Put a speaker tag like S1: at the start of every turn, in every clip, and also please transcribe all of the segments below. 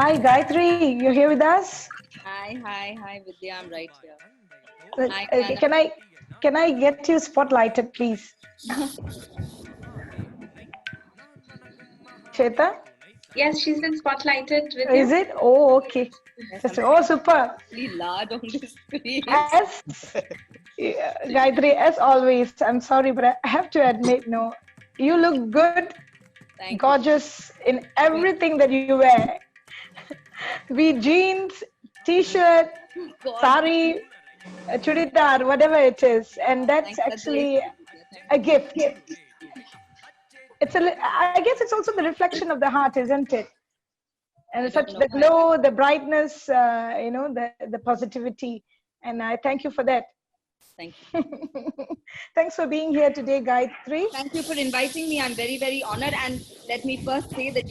S1: Hi, Gayatri. You're here with us?
S2: Hi, Vidya. I'm right here. Hi,
S1: Okay,
S2: Kana.
S1: can I get you spotlighted, please? Shweta?
S3: Yes, she's been spotlighted with
S1: Is
S3: you.
S1: it? Oh, okay.
S2: Yes,
S1: Just
S2: I'm
S1: oh, super.
S2: really large on this screen.
S1: As yeah, Gayatri, as always, I'm sorry, but I have to admit, no, you look good,
S2: Thank you.
S1: gorgeous in everything that you wear. Be jeans, t-shirt,
S2: God,
S1: sari, churidar, whatever it is, and that's
S2: thanks. That's very
S1: actually
S2: sweet, Vidya. Thank
S1: a
S2: you.
S1: gift. I guess it's also the reflection of the heart, isn't it?
S2: I
S1: And
S2: don't
S1: such
S2: know.
S1: the glow, the brightness, the positivity, and I thank you for that.
S2: Thank you.
S1: Thanks for being here today, Gayatri.
S2: Thank you for inviting me. I'm very, very honored. And let me first say that,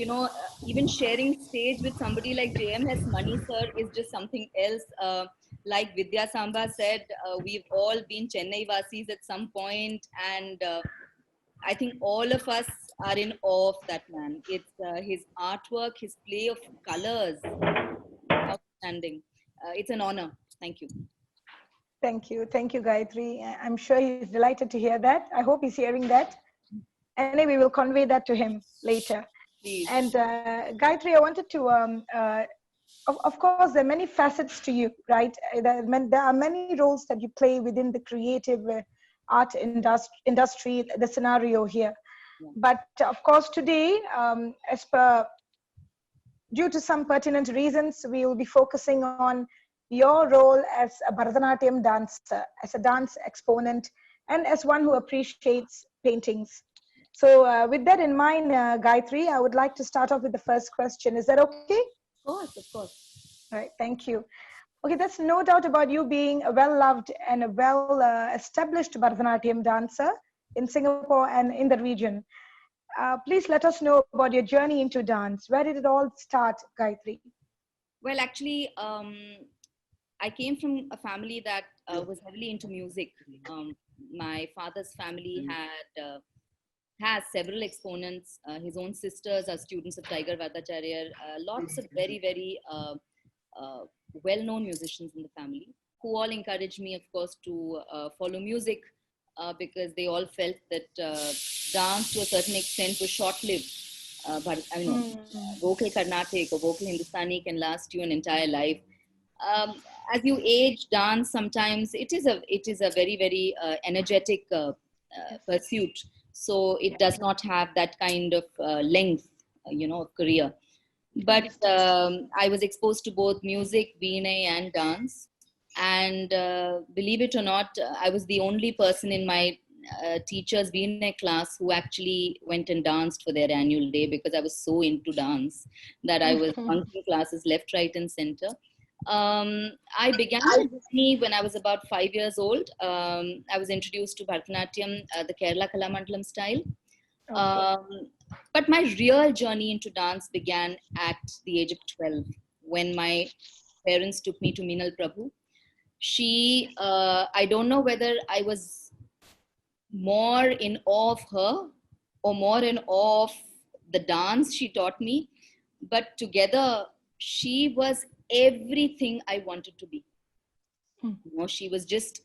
S2: even sharing stage with somebody like JMS Mani sir is just something else. Like Vidya Samba said, we've all been Chennai Vasis at some point, and I think all of us are in awe of that man. It's his artwork, his play of colors, outstanding. It's an honor. Thank you.
S1: Thank you, Gayatri. I'm sure he's delighted to hear that. I hope he's hearing that. Anyway, we will convey that to him later.
S2: Please.
S1: And Gayatri, I wanted to, of course, there are many facets to you, right? There are many roles that you play within the creative art industry, the scenario here.
S2: Yeah.
S1: But of course, today, due to some pertinent reasons, we will be focusing on your role as a Bharatanatyam dancer, as a dance exponent, and as one who appreciates paintings. So with that in mind, Gayatri, I would like to start off with the first question. Is that okay?
S2: Of course, of course.
S1: All right, thank you. Okay, there's no doubt about you being a well-loved and a well-established Bharatanatyam dancer in Singapore and in the region. Please let us know about your journey into dance. Where did it all start, Gayatri?
S2: Well, actually, I came from a family that was heavily into music. My father's family has several exponents. His own sisters are students of Tiger Vardacharya. Lots of very, very uh, well-known musicians in the family who all encouraged me, of course, to follow music because they all felt that dance, to a certain extent, was short-lived. But I know vocal Carnatic or vocal Hindustani can last you an entire life. Um, as you age, dance sometimes it is a very, very energetic pursuit. So it does not have that kind of length, of career. But I was exposed to both music, Veena, and dance. And believe it or not, I was the only person in my teacher's Veena class who actually went and danced for their annual day because I was so into dance that I was bunking classes left, right, and center. I began my journey when I was about 5 years old. I was introduced to Bharatanatyam, the Kerala Kalamandalam style.
S1: Okay.
S2: But my real journey into dance began at the age of 12 when my parents took me to Minal Prabhu. I don't know whether I was more in awe of her or more in awe of the dance she taught me, but together she was everything I wanted to be. She was just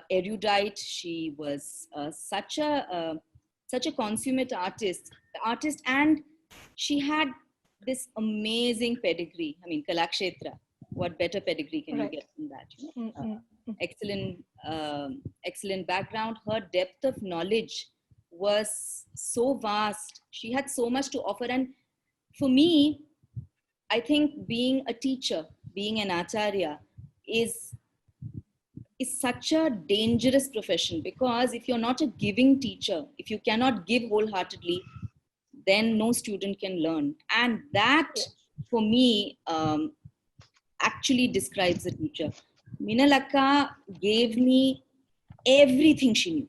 S2: erudite. She was such a consummate artist, and she had this amazing pedigree. I mean, Kalakshetra. What better pedigree can you
S1: Right.
S2: get from that? Excellent, excellent background. Her depth of knowledge was so vast. She had so much to offer, and for me, I think being a teacher, being an acharya, is is such a dangerous profession because if you're not a giving teacher, if you cannot give wholeheartedly, then no student can learn. And that, for me, actually describes a teacher. Minalakka gave me everything she knew.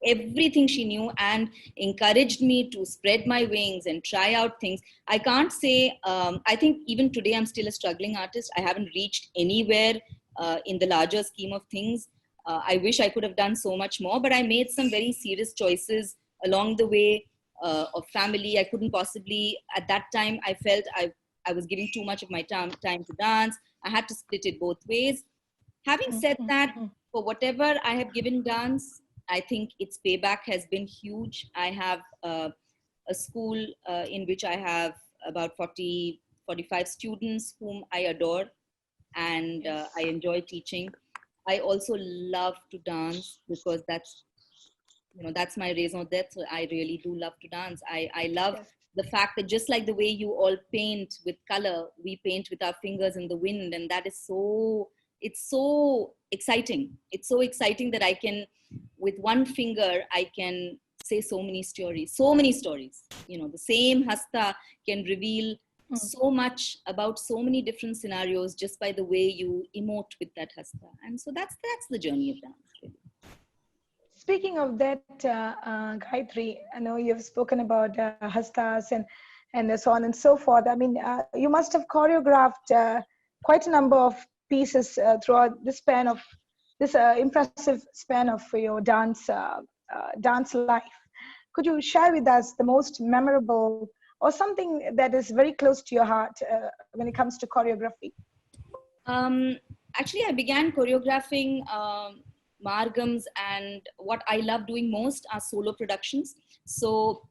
S2: Everything she knew and encouraged me to spread my wings and try out things. I can't say, I think even today I'm still a struggling artist. I haven't reached anywhere in the larger scheme of things. I wish I could have done so much more, but I made some very serious choices along the way of family. I couldn't possibly, at that time, I felt I was giving too much of my time to dance. I had to split it both ways. Having said that, for whatever I have given dance, I think its payback has been huge. I have a school in which I have about 45 students whom I adore, and I enjoy teaching. I also love to dance because that's my raison d'etre. I really do love to dance. I love the fact that just like the way you all paint with color, we paint with our fingers in the wind, and that is it's so exciting. It's so exciting that I can, with one finger, I can say so many stories. The same hasta can reveal so much about so many different scenarios just by the way you emote with that hasta. And so that's the journey of dance, really.
S1: Speaking of that, Gayatri, I know you've spoken about hastas and so on and so forth. I mean, you must have choreographed quite a number of pieces throughout this impressive span of your dance life. Could you share with us the most memorable or something that is very close to your heart when it comes to choreography?
S2: Actually, I began choreographing Margams, and what I love doing most are solo productions. So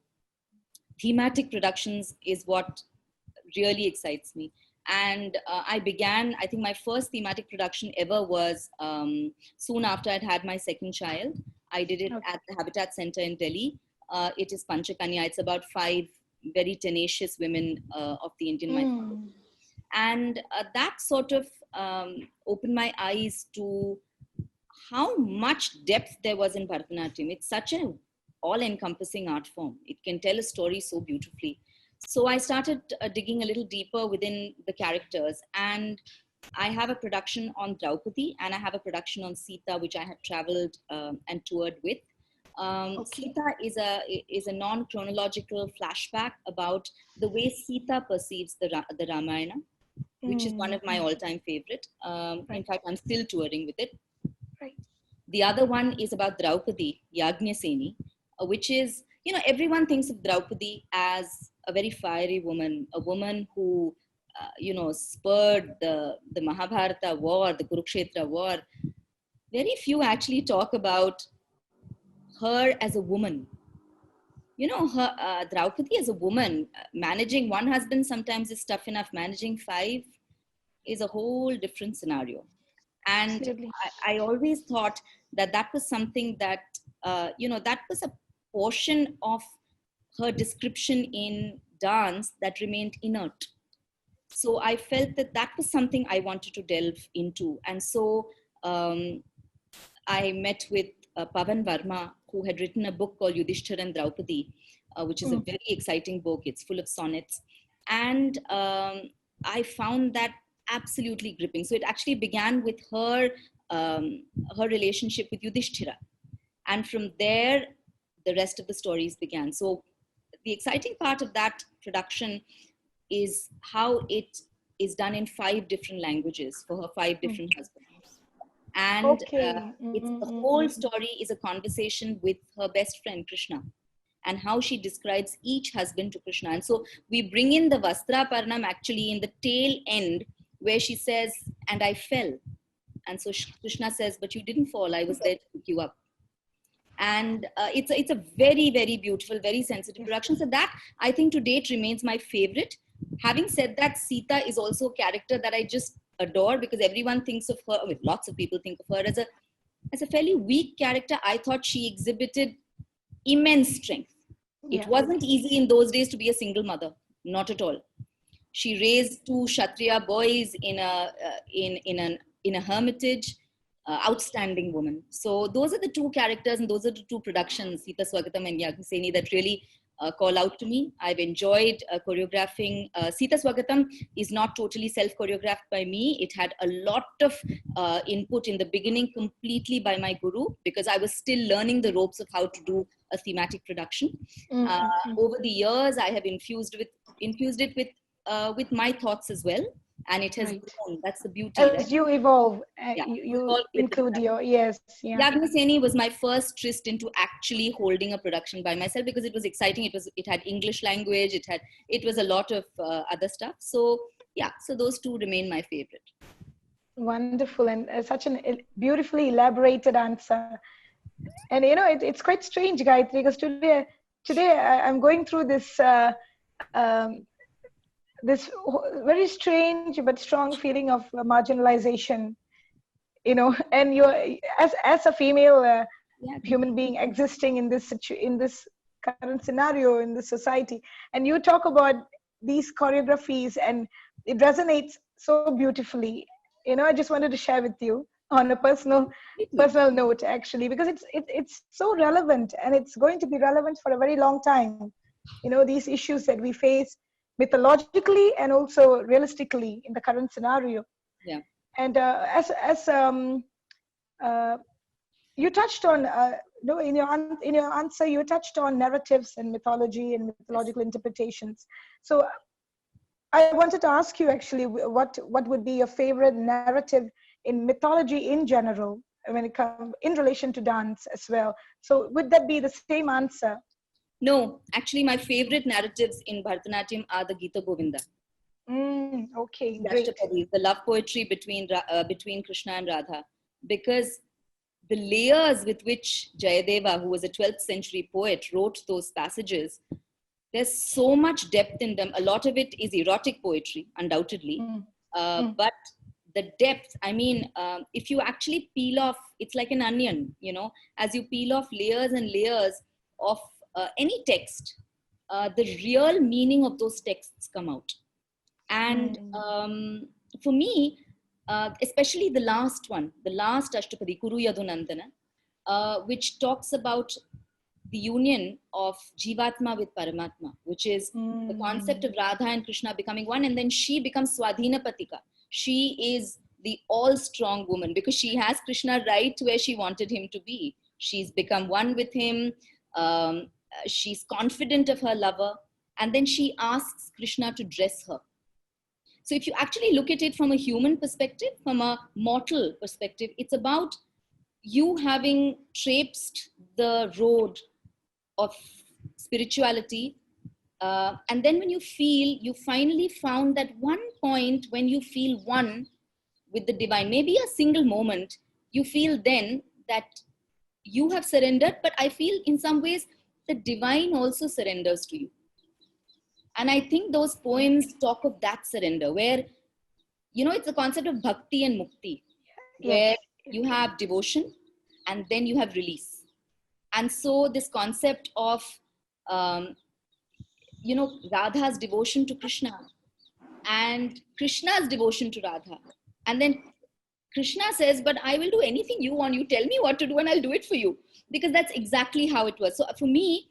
S2: thematic productions is what really excites me. And I think my first thematic production ever was soon after I'd had my second child. I did it at the Habitat Center in Delhi. It is Panchakanya. It's about 5 very tenacious women of the Indian mythology. And that sort of opened my eyes to how much depth there was in Bharatanatyam. It's such an all-encompassing art form. It can tell a story so beautifully. So I started digging a little deeper within the characters, and I have a production on Draupadi, and I have a production on Sita, which I have traveled and toured with. Sita is a non-chronological flashback about the way Sita perceives the Ramayana, which is one of my all-time favorite. In fact, I'm still touring with it.
S1: Right.
S2: The other one is about Draupadi, Yajnaseni, which is, everyone thinks of Draupadi as a very fiery woman, a woman who, spurred the Mahabharata war, the Kurukshetra war. Very few actually talk about her as a woman. Draupadi as a woman, managing one husband sometimes is tough enough. Managing 5 is a whole different scenario. And I always thought that was something that, that was a portion of her description in dance that remained inert. So I felt that was something I wanted to delve into. And so I met with Pavan Verma, who had written a book called Yudhishthira and Draupadi, which is a very exciting book. It's full of sonnets. And I found that absolutely gripping. So it actually began with her relationship with Yudhishthira. And from there, the rest of the stories began. So the exciting part of that production is how it is done in 5 different languages for her 5 different husbands. And the whole story is a conversation with her best friend, Krishna, and how she describes each husband to Krishna. And so we bring in the Vastra Parnam actually in the tail end, where she says, and I fell. And so Krishna says, but you didn't fall. I was there to pick you up. And it's a very, very beautiful, very sensitive production. So that, I think, to date remains my favorite. Having said that, Sita is also a character that I just adore, because everyone thinks of her, lots of people think of her as a fairly weak character. I thought she exhibited immense strength. It wasn't easy in those days to be a single mother, not at all. She raised 2 Kshatriya boys in a hermitage. Outstanding woman. So those are the 2 characters, and those are the 2 productions, Sita Swagatam and Yajnaseni, that really call out to me. I've enjoyed choreographing. Sita Swagatam is not totally self-choreographed by me. It had a lot of input in the beginning completely by my guru, because I was still learning the ropes of how to do a thematic production. Over the years, I have infused it with my thoughts as well. and it has
S1: Right.
S2: grown. That's the beauty, right?
S1: As you evolve,
S2: Yeah,
S1: you
S2: evolved with the
S1: include
S2: production.
S1: your, yes, yeah.
S2: Yagniseni was my first tryst into actually holding a production by myself, because it was exciting. It had English language. It was a lot of other stuff. So yeah, so those two remain my favorite.
S1: Wonderful, and such an beautifully elaborated answer. And it's quite strange, Gayatri, because today I'm going through um, this very strange but strong feeling of marginalization. And you're, as a female
S2: Yeah.
S1: human being existing in in this current scenario in this society, and you talk about these choreographies, and it resonates so beautifully. I just wanted to share with you on a personal note, actually, because it's so relevant, and it's going to be relevant for a very long time. These issues that we face mythologically and also realistically in the current scenario.
S2: Yeah.
S1: And as uh, you touched on, no, in your answer, you touched on narratives and mythology and mythological interpretations. So I wanted to ask you, actually, what would be your favorite narrative in mythology in general, when it comes in relation to dance as well? So would that be the same answer?
S2: No, actually, my favorite narratives in Bharatanatyam are the Gita Govinda.
S1: Okay,
S2: The
S1: great.
S2: Ashtapadis, the love poetry between Krishna and Radha, because the layers with which Jayadeva, who was a 12th century poet, wrote those passages, there's so much depth in them. A lot of it is erotic poetry, undoubtedly, but the depth, I mean, if you actually peel off, it's like an onion, as you peel off layers and layers of any text, the real meaning of those texts come out. And for me, especially the last one, the last Ashtapadi, Kuru Yadunandana, which talks about the union of Jivatma with Paramatma, which is the concept of Radha and Krishna becoming one, and then she becomes Swadhina Patika. She is the all-strong woman because she has Krishna right where she wanted him to be. She's become one with him. She's confident of her lover, and then she asks Krishna to dress her. So if you actually look at it from a human perspective, from a mortal perspective, it's about you having traipsed the road of spirituality. And then when you finally found that one point when you feel one with the divine, maybe a single moment, you feel then that you have surrendered, but I feel in some ways the divine also surrenders to you. And I think those poems talk of that surrender, where, it's a concept of bhakti and mukti, where you have devotion and then you have release. And so this concept of, Radha's devotion to Krishna and Krishna's devotion to Radha. And then Krishna says, but I will do anything you want. You tell me what to do and I'll do it for you. Because that's exactly how it was. So for me,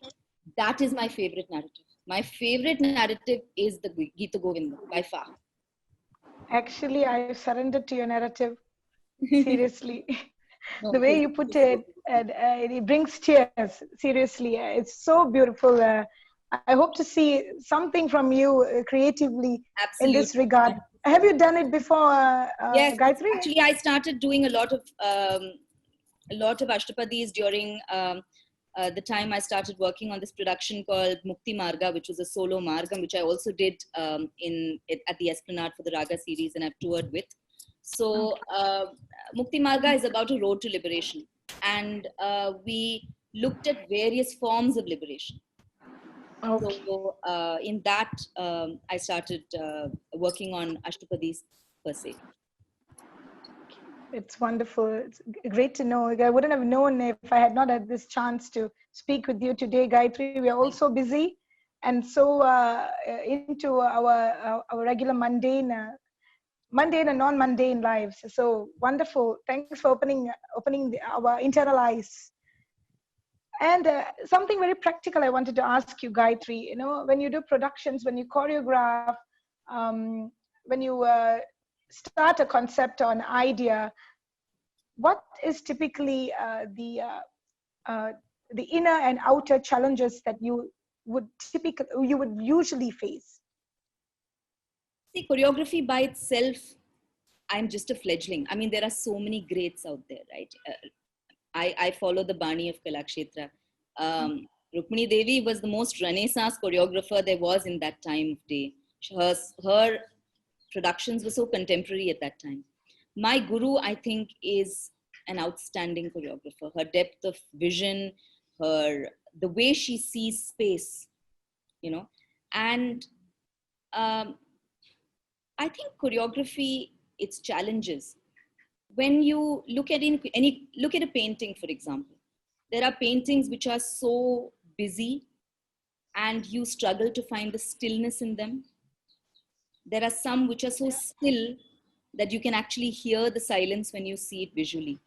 S2: that is my favorite narrative. My favorite narrative is the Gita Govinda by far.
S1: Actually, I surrendered to your narrative. Seriously.
S2: No,
S1: the way you put it, it brings tears. Seriously, it's so beautiful. I hope to see something from you creatively in this regard. Have you done it before,
S2: yes,
S1: Gayatri?
S2: Actually, I started doing a lot of Ashtapadis during the time I started working on this production called Mukti Marga, which was a solo margam, which I also did at the Esplanade for the Raga series, and I've toured with. So Mukti Marga is about a road to liberation, and we looked at various forms of liberation. Okay. So in that, I started working on Ashtapadis per se.
S1: It's wonderful. It's great to know. I wouldn't have known if I had not had this chance to speak with you today, Gayatri. We are all so busy and so into our regular mundane and non-mundane lives. So wonderful. Thanks for opening our internal eyes. And something very practical I wanted to ask you, Gayatri. When you do productions, when you choreograph, when you start a concept or an idea, what is typically the inner and outer challenges that you would usually face?
S2: See, choreography by itself, I'm just a fledgling. I mean, there are so many greats out there, right? I follow the Bani of Kalakshetra. Rukmini Devi was the most Renaissance choreographer there was in that time of day. Her productions were so contemporary at that time. My guru, I think, is an outstanding choreographer. Her depth of vision, the way she sees space, you know, and I think choreography, its challenges. When you look at look at a painting, for example, there are paintings which are so busy and you struggle to find the stillness in them. There are some which are so still that you can actually hear the silence when you see it visually.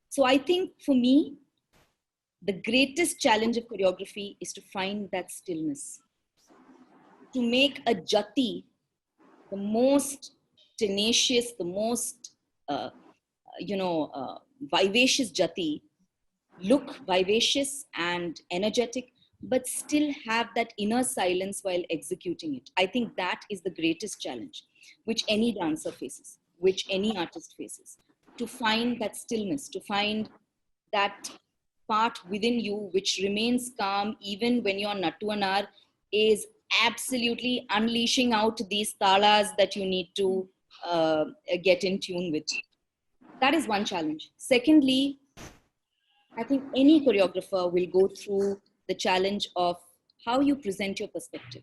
S2: So I think for me, the greatest challenge of choreography is to find that stillness. To make a jati the most tenacious, the most, vivacious jati look vivacious and energetic, but still have that inner silence while executing it. I think that is the greatest challenge, which any dancer faces, which any artist faces, to find that stillness, to find that part within you which remains calm even when your Nattuanar is absolutely unleashing out these talas that you need to get in tune with. That is one challenge. Secondly, I think any choreographer will go through the challenge of how you present your perspective.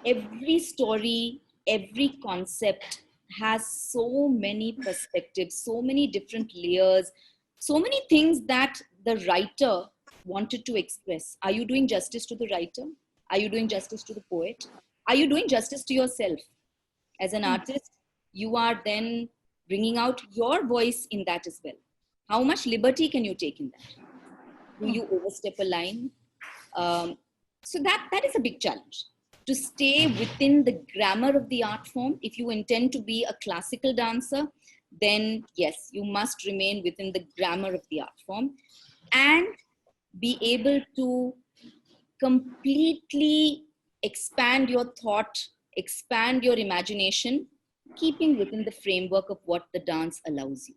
S2: Every story, every concept has so many perspectives, so many different layers, so many things that the writer wanted to express. Are you doing justice to the writer? Are you doing justice to the poet? Are you doing justice to yourself? As an artist, you are then bringing out your voice in that as well. How much liberty can you take in that? Do you overstep a line? So that is a big challenge. To stay within the grammar of the art form. If you intend to be a classical dancer, then yes, you must remain within the grammar of the art form and be able to completely expand your thought, expand your imagination, keeping within the framework of what the dance allows you.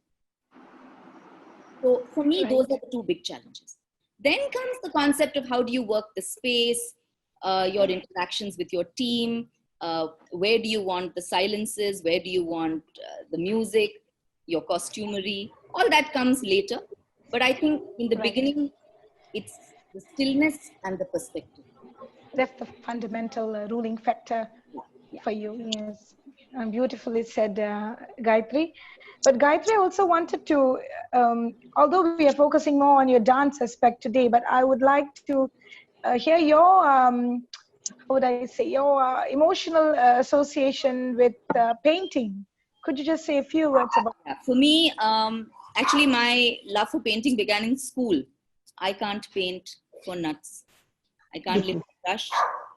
S2: So for me, those are the two big challenges. Then comes the concept of how do you work the space, your interactions with your team, where do you want the silences, where do you want the music, your costumery, all that comes later. But I think in the beginning, it's the stillness and the perspective.
S1: That's the fundamental ruling factor for you. Yes, beautifully said, Gayatri. But Gayatri, I also wanted to, although we are focusing more on your dance aspect today, but I would like to hear your, how would I say, your emotional association with painting. Could you just say a few words about
S2: that? For me, actually, my love for painting began in school. I can't paint for nuts. I can't lift a brush.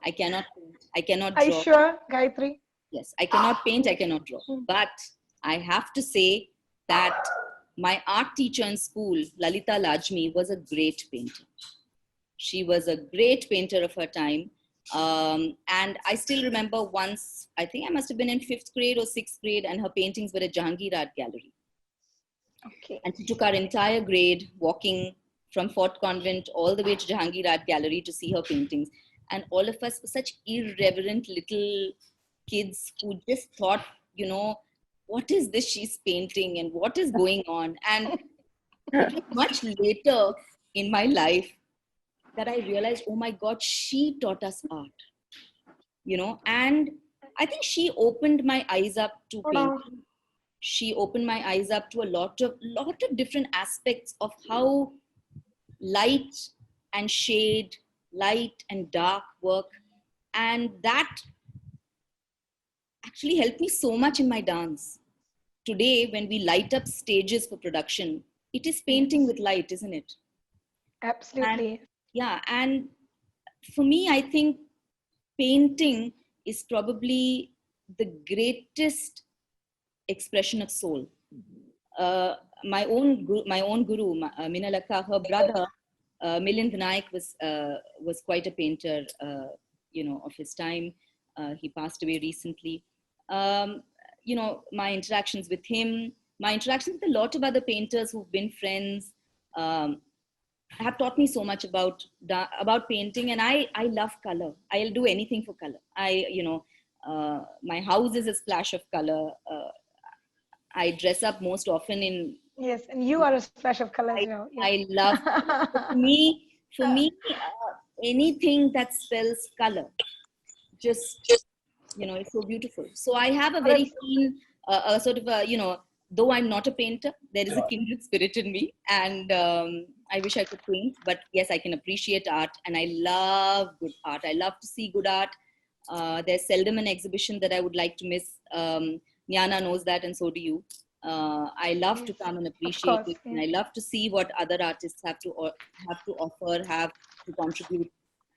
S2: I cannot paint. I cannot draw.
S1: Are you sure, Gayatri?
S2: Yes, I cannot paint. I cannot draw. But I have to say that my art teacher in school, Lalita Lajmi, was a great painter. She was a great painter of her time. And I still remember once, I think I must have been in 5th grade or 6th grade, and her paintings were at Jahangir Art Gallery.
S1: Okay.
S2: And she took our entire grade walking from Fort Convent all the way to Jahangir Art Gallery to see her paintings. And all of us were such irreverent little kids who just thought, you know, what is this she's painting and what is going on? And it was much later in my life that I realized, oh my God, she taught us art, you know, and I think she opened my eyes up to painting. She opened my eyes up to a lot of different aspects of how light and shade, light and dark work. And that actually helped me so much in my dance. Today, when we light up stages for production, it is painting with light, isn't it?
S1: Absolutely.
S2: And for me, I think painting is probably the greatest expression of soul. My own guru, Minalaka, her brother, Milind Naik was quite a painter, of his time. He passed away recently. My interactions with him, my interactions with a lot of other painters who've been friends, have taught me so much about painting. And I love color. I'll do anything for color. My house is a splash of color. I dress up most often in.
S1: Yes, and you are a splash of color as well. Yes.
S2: I love color. For me, anything that spells color, just it's so beautiful. So I have a very keen, sort of a, though I'm not a painter, there is a kindred spirit in me, and I wish I could paint, but yes, I can appreciate art, and I love good art. I love to see good art. There's seldom an exhibition that I would like to miss. Nyana knows that, and so do you. I love to come and appreciate it, and I love to see what other artists have to offer, have to contribute.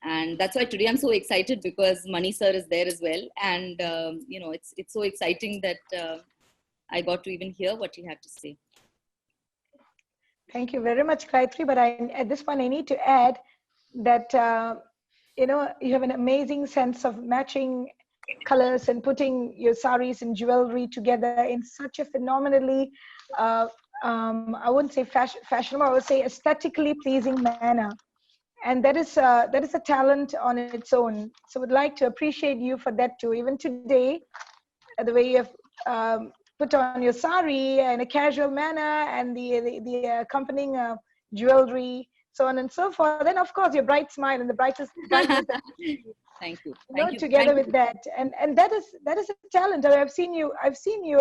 S2: And that's why today I'm so excited, because Mani sir is there as well. And, it's so exciting that I got to even hear what he had to say.
S1: Thank you very much, Gayatri. But at this point, I need to add that, you have an amazing sense of matching colors and putting your saris and jewelry together in such a phenomenally, I wouldn't say fashionable, I would say aesthetically pleasing manner. And that is a talent on its own. So would like to appreciate you for that too. Even today, the way you have put on your sari in a casual manner, and the accompanying jewelry, so on and so forth. Then of course your bright smile and the brightness.
S2: Thank you.
S1: Together with that, and that is a talent. I've seen you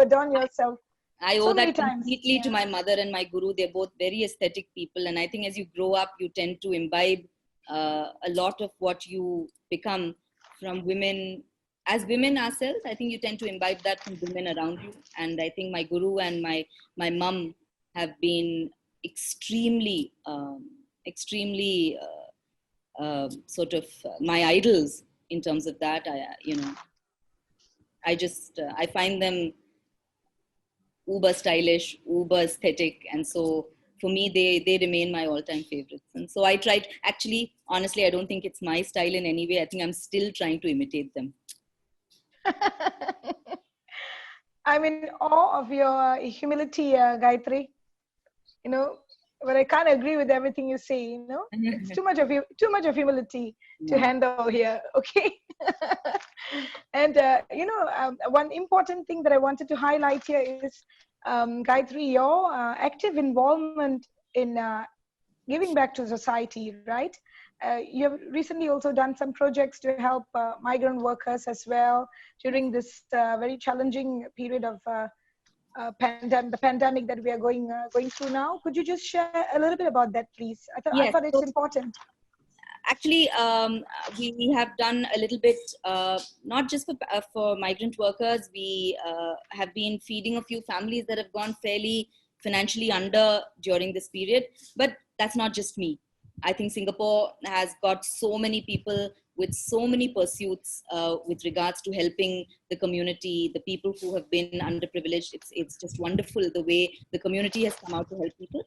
S1: adorn yourself.
S2: I owe that completely to my mother and my guru. They're both very aesthetic people. And I think as you grow up, you tend to imbibe a lot of what you become from women. As women ourselves, I think you tend to imbibe that from women around you. And I think my guru and my mum have been extremely sort of my idols in terms of that. I find them uber stylish, uber aesthetic, and so for me they remain my all-time favorites. And so I tried, actually, honestly, I don't think it's my style in any way. I think I'm still trying to imitate them.
S1: I'm in awe of your humility, Gayatri. But I can't agree with everything you say. It's too much of humility to handle here. Okay. And one important thing that I wanted to highlight here is, Gayatri, your active involvement in giving back to society, right? You have recently also done some projects to help migrant workers as well during this very challenging period of the pandemic that we are going through now. Could you just share a little bit about that, please? I thought it's important.
S2: Actually, we have done a little bit, not just for migrant workers. We have been feeding a few families that have gone fairly financially under during this period. But that's not just me. I think Singapore has got so many people with so many pursuits with regards to helping the community, the people who have been underprivileged. It's just wonderful the way the community has come out to help people.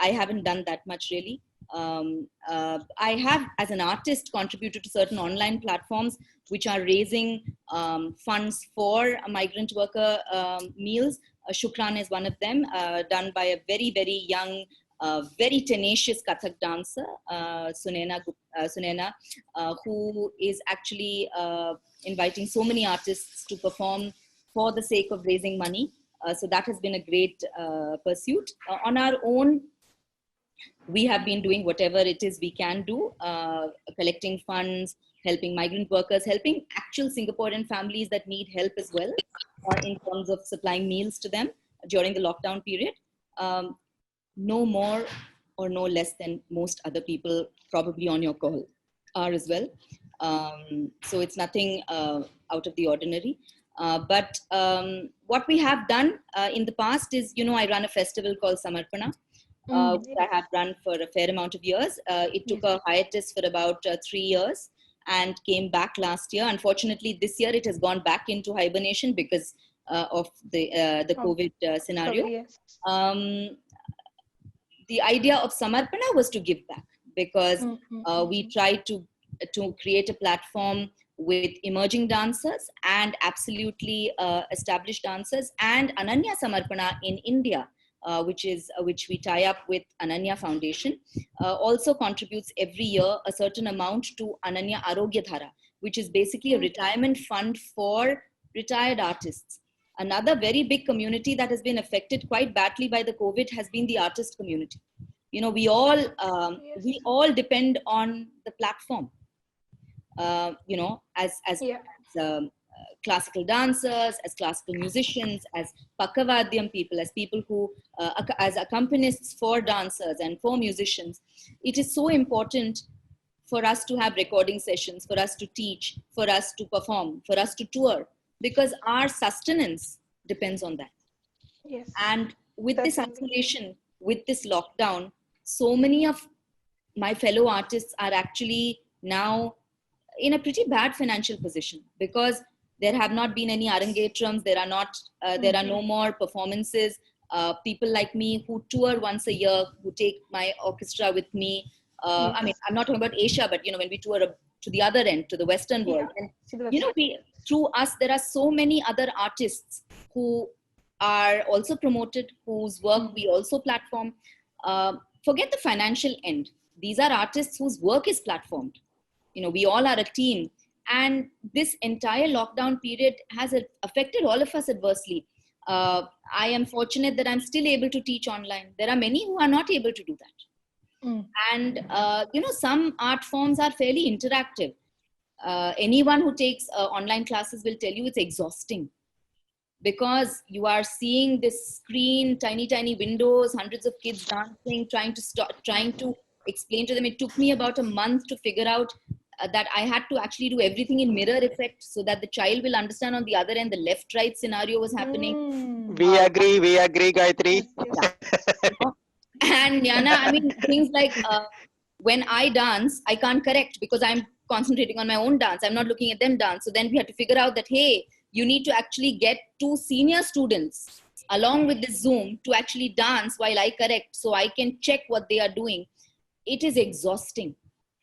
S2: I haven't done that much really. I have, as an artist, contributed to certain online platforms which are raising funds for migrant worker meals. Shukran is one of them, done by a very, very young, very tenacious Kathak dancer, Sunena, who is actually inviting so many artists to perform for the sake of raising money. So that has been a great pursuit. On our own, we have been doing whatever it is we can do, collecting funds, helping migrant workers, helping actual Singaporean families that need help as well, in terms of supplying meals to them during the lockdown period. No more or no less than most other people probably on your call are as well. So it's nothing out of the ordinary. But what we have done in the past is, I run a festival called Samarpana, which I have run for a fair amount of years. It took a hiatus for about 3 years and came back last year. Unfortunately, this year it has gone back into hibernation because of the COVID scenario.
S1: Yes.
S2: The idea of Samarpana was to give back, because we tried to create a platform with emerging dancers and absolutely established dancers, and Ananya Samarpana in India, which we tie up with Ananya Foundation, also contributes every year a certain amount to Ananya Arogya Dhara, which is basically a retirement fund for retired artists. Another very big community that has been affected quite badly by the COVID has been the artist community. You know, we all depend on the platform. You know, as classical dancers, as classical musicians, as pakavadyam people, as people who, as accompanists for dancers and for musicians, it is so important for us to have recording sessions, for us to teach, for us to perform, for us to tour, because our sustenance depends on that.
S1: Yes.
S2: And with this isolation, with this lockdown, so many of my fellow artists are actually now in a pretty bad financial position, because there have not been any arangetrams, there are no more performances. People like me who tour once a year, who take my orchestra with me. I mean, I'm not talking about Asia, but you know, when we tour to the other end, to the Western world, and you know, through us, there are so many other artists who are also promoted, whose work we also platform. Forget the financial end. These are artists whose work is platformed. You know, we all are a team, and this entire lockdown period has affected all of us adversely. I am fortunate that I'm still able to teach online. There are many who are not able to do that. And, you know, some art forms are fairly interactive. Anyone who takes online classes will tell you it's exhausting, because you are seeing this screen, tiny, tiny windows, hundreds of kids dancing, trying to explain to them. It took me about a month to figure out that I had to actually do everything in mirror effect so that the child will understand on the other end the left-right scenario was happening.
S4: We agree, Gayatri.
S2: Yeah. And Yana, I mean, things like when I dance, I can't correct because I'm concentrating on my own dance. I'm not looking at them dance. So then we had to figure out that, hey, you need to actually get 2 senior students along with this Zoom to actually dance while I correct, so I can check what they are doing. It is exhausting.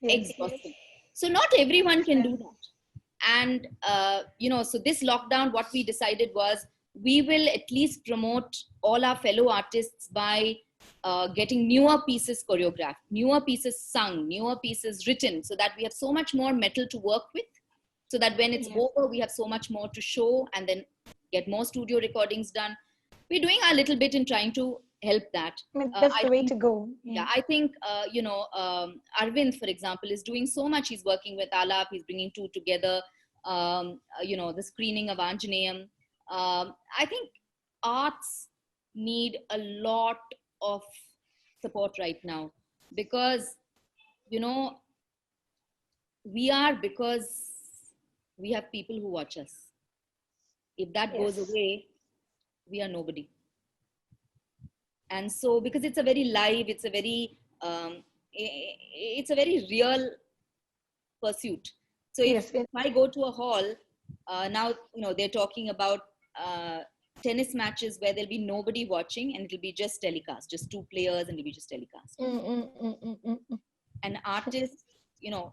S2: Exhausting. So not everyone can do that. And, you know, so this lockdown, what we decided was we will at least promote all our fellow artists by getting newer pieces choreographed, newer pieces sung, newer pieces written, so that we have so much more metal to work with, so that when it's over, we have so much more to show, and then get more studio recordings done. We're doing our little bit in trying to help that.
S1: I mean, that's the way to go.
S2: Yeah, I think, you know, Arvind, for example, is doing so much. He's working with Alap, he's bringing 2 together, you know, the screening of Anjaneyam. I think arts need a lot of support right now, because, you know, because we have people who watch us. If that goes away, we are nobody. And so, because it's a very live, it's a very real pursuit. So if I go to a hall, now, you know, they're talking about tennis matches where there'll be nobody watching and it'll be just telecast, just 2 players and it'll be just telecast. And artists, you know,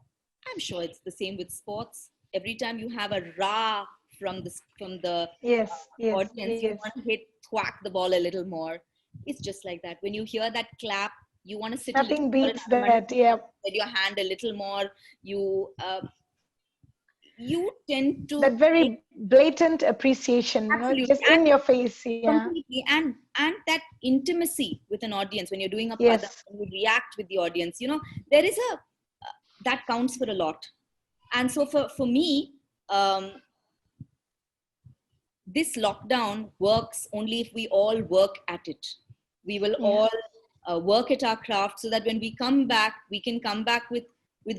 S2: I'm sure it's the same with sports. Every time you have a rah from the audience, you want to thwack the ball a little more. It's just like that. When you hear that clap, you want to sit.
S1: Nothing beats that. Yeah.
S2: Set your hand a little more. You tend to
S1: that very blatant appreciation, you know, just in your face. Yeah.
S2: Completely. And that intimacy with an audience when you're doing a pada, when you react with the audience. You know, there is that counts for a lot. And so for me, this lockdown works only if we all work at it. We will all work at our craft, so that when we come back, we can come back with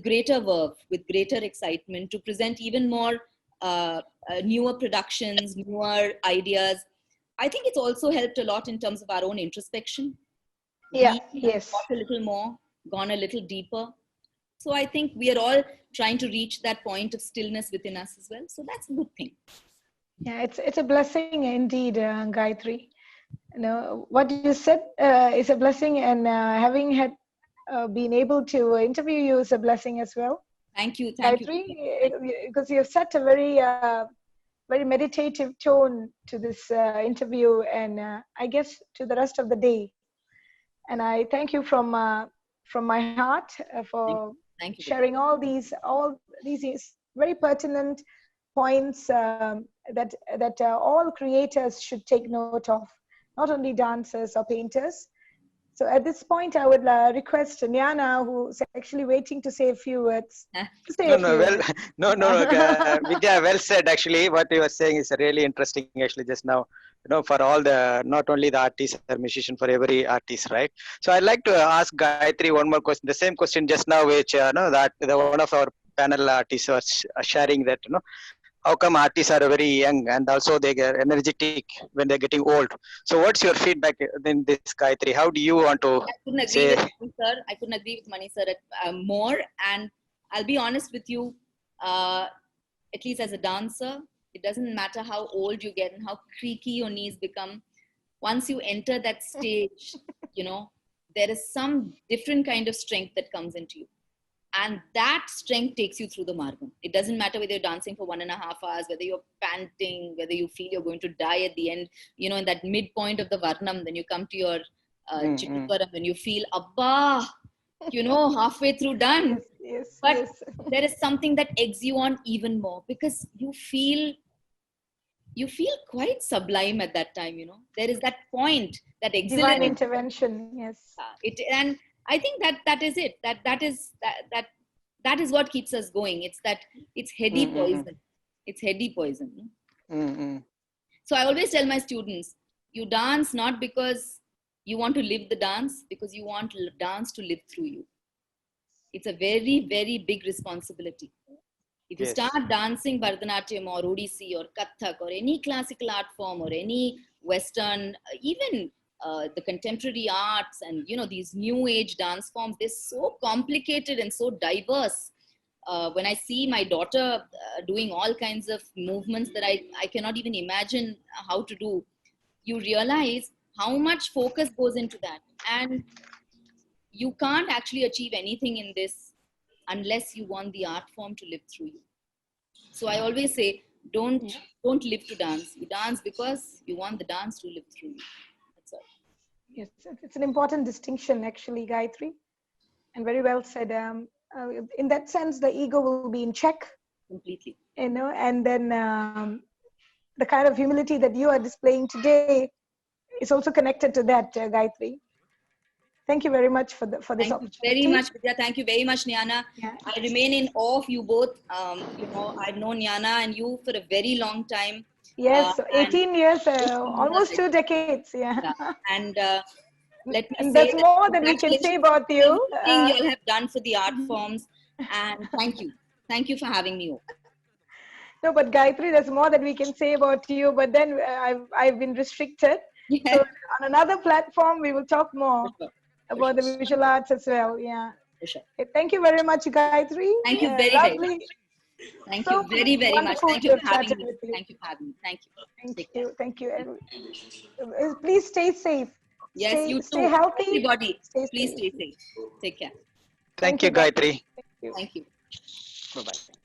S2: greater verve, with greater excitement, to present even more newer productions, newer ideas. I think it's also helped a lot in terms of our own introspection. We have got a little more, gone a little deeper. So I think we are all trying to reach that point of stillness within us as well. So that's a good thing.
S1: Yeah, it's a blessing indeed, Gayatri. You know, what you said is a blessing, and having been able to interview you is a blessing as well.
S2: Thank you.
S1: Gayatri, because you've set a very meditative tone to this interview, and I guess to the rest of the day. And I thank you from my heart for
S2: Thank you.
S1: sharing all these very pertinent points that all creators should take note of, not only dancers or painters. So at this point, I would request Nyana, who's actually waiting to say a few words. To say
S4: No,
S1: a
S4: no,
S1: few
S4: well,
S1: words.
S4: Vidya, well said. Actually, what you were saying is really interesting. Actually, just now, for all the not only the artists or musician, for every artist, right? So I'd like to ask Gayatri one more question. The same question just now, which that one of our panel artists was sharing that how come artists are very young and also they get energetic when they're getting old. So what's your feedback in this, Gayatri? How do you want to
S2: I couldn't agree
S4: say?
S2: with Mani sir. I couldn't agree with Mani sir more. And I'll be honest with you, at least as a dancer, it doesn't matter how old you get and how creaky your knees become. Once you enter that stage, there is some different kind of strength that comes into you. And that strength takes you through the margam. It doesn't matter whether you're dancing for 1.5 hours, whether you're panting, whether you feel you're going to die at the end, in that midpoint of the varnam, then you come to your chitwaram and you feel, Abba, halfway through done.
S1: Yes,
S2: But
S1: yes.
S2: there is something that eggs you on even more because you feel quite sublime at that time. There is that point, that
S1: Divine
S2: exhilaration.
S1: intervention, yes.
S2: And I think that is it. That is what keeps us going. It's heady poison. It's heady poison. So I always tell my students, you dance not because you want to live the dance, because you want dance to live through you. It's a very, very big responsibility. If you start dancing Bharatanatyam or Odissi or Kathak or any classical art form or any Western, even the contemporary arts and these new age dance forms, they're so complicated and so diverse. When I see my daughter doing all kinds of movements that I cannot even imagine how to do, you realize how much focus goes into that. And you can't actually achieve anything in this unless you want the art form to live through you. So I always say, don't live to dance. You dance because you want the dance to live through you. That's all.
S1: Yes, it's an important distinction, actually, Gayatri, and very well said. In that sense, the ego will be in check.
S2: Completely.
S1: And then the kind of humility that you are displaying today is also connected to that, Gayatri. Thank you very much for this opportunity.
S2: Thank you very much, Vidya. Thank you very much, Nyana.
S1: Yeah.
S2: I remain in awe of you both. I've known Nyana and you for a very long time.
S1: Yes, 18 years, almost 2 decades. Yeah.
S2: And let me
S1: and
S2: say
S1: there's more that we can say about you.
S2: Everything you all have done for the art forms. And thank you. Thank you for having me over.
S1: No, but Gayatri, there's more that we can say about you, but then I've been restricted.
S2: Yeah.
S1: So on another platform, we will talk more about the
S2: sure.
S1: visual arts as well. Yeah.
S2: For sure.
S1: Okay, thank you very much, Gayatri.
S2: Thank you very, very much. Thank you very, very much. Thank you for having me. Thank you for having me. Thank you.
S1: Thank you. Please stay safe.
S2: Yes, you too.
S1: Stay healthy.
S2: Everybody,
S1: Stay
S2: please
S1: safe.
S2: stay safe. Take care.
S4: Thank you, Gayatri.
S2: Thank you.
S4: Bye-bye.